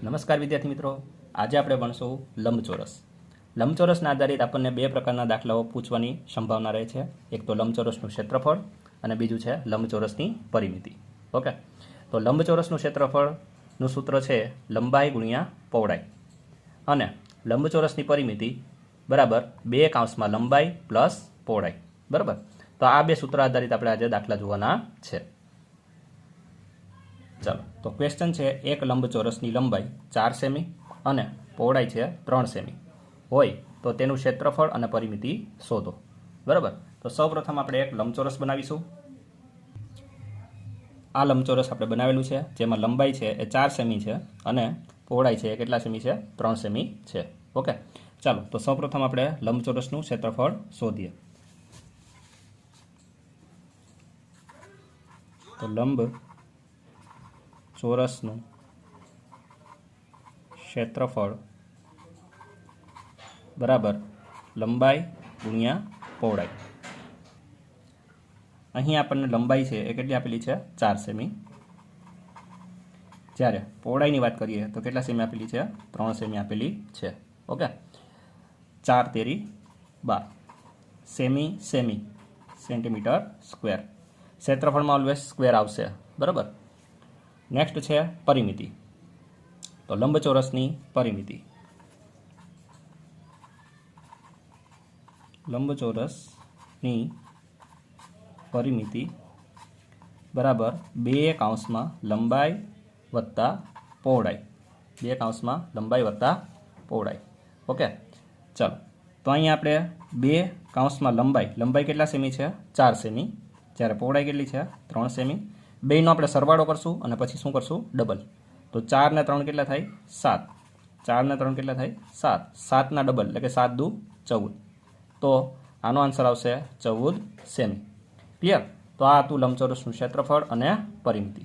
નમસ્કાર વિદ્યાર્થી મિત્રો, આજે આપણે ભણશું લંબચોરસ. લંબચોરસના આધારિત આપણને બે પ્રકારના દાખલાઓ પૂછવાની સંભાવના રહે છે. એક તો લંબચોરસનું ક્ષેત્રફળ અને બીજું છે લંબચોરસની પરિમિતિ. ઓકે, તો લંબચોરસનું ક્ષેત્રફળનું સૂત્ર છે લંબાઈ ગુણ્યા પહોળાઈ અને લંબચોરસની પરિમિતિ બરાબર 2 લંબાઈ પ્લસ પહોળાઈ. બરાબર, તો આ બે સૂત્ર આધારિત આપણે આજે દાખલા જોવાના છે. ચાલો, તો ક્વેશ્ચન છે એક લંબચોરસની લંબાઈ 4 સેમી અને પહોળાઈ છે 3 સેમી હોય તો તેનું ક્ષેત્રફળ અને પરિમિતિ શોધો. બરાબર, તો સૌપ્રથમ આપણે એક લંબચોરસ બનાવીશું. આ લંબચોરસ આપણે બનાવેલું છે જેમાં લંબાઈ છે એ 4 સેમી છે અને પહોળાઈ છે એ કેટલા સેમી છે? 3 સેમી છે. ઓકે, ચાલો, તો સૌપ્રથમ આપણે લંબચોરસનું ક્ષેત્રફળ શોધીએ. તો લંબ ચોરસનું ક્ષેત્રફળ બરાબર લંબાઈ ગુણ્યા પહોળાઈ. અહીં આપણને લંબાઈ છે એ કેટલી આપેલી છે? 4 સેમી. જ્યારે પહોળાઈની વાત કરીએ તો કેટલા સેમી આપેલી છે? 3 સેમી આપેલી છે. ઓકે, 4 તેરી 12 સેમી સેમી સેન્ટીમીટર સ્ક્વેર. ક્ષેત્રફળમાં ઓલવેઝ સ્ક્વેર આવશે. બરાબર, નેક્સ્ટ છે પરિમિતિ. તો લંબચોરસની પરિમિતિ, લંબચોરસની પરિમિતિ બરાબર 2 લંબાઈ વત્તા પહોળાઈ. 2 લંબાઈ વત્તા પહોળાઈ. ઓકે, ચાલો, તો અહીંયા આપણે 2 લંબાઈ કેટલા સેમી છે? 4 સેમી. જ્યારે પહોળાઈ કેટલી છે? 3 સેમી. બેનો આપણે સરવાળો કરશું અને પછી શું કરશું? ડબલ. તો 4 ને 3 કેટલા થાય? 7. 4 ને 3 કેટલા થાય? 7. 7 ના ડબલ એટલે કે 7 દુ 14. તો આનો આન્સર આવશે 14 સેમી. ક્લિયર? તો આ હતું લંબચોરસનું ક્ષેત્રફળ અને પરિમિતિ.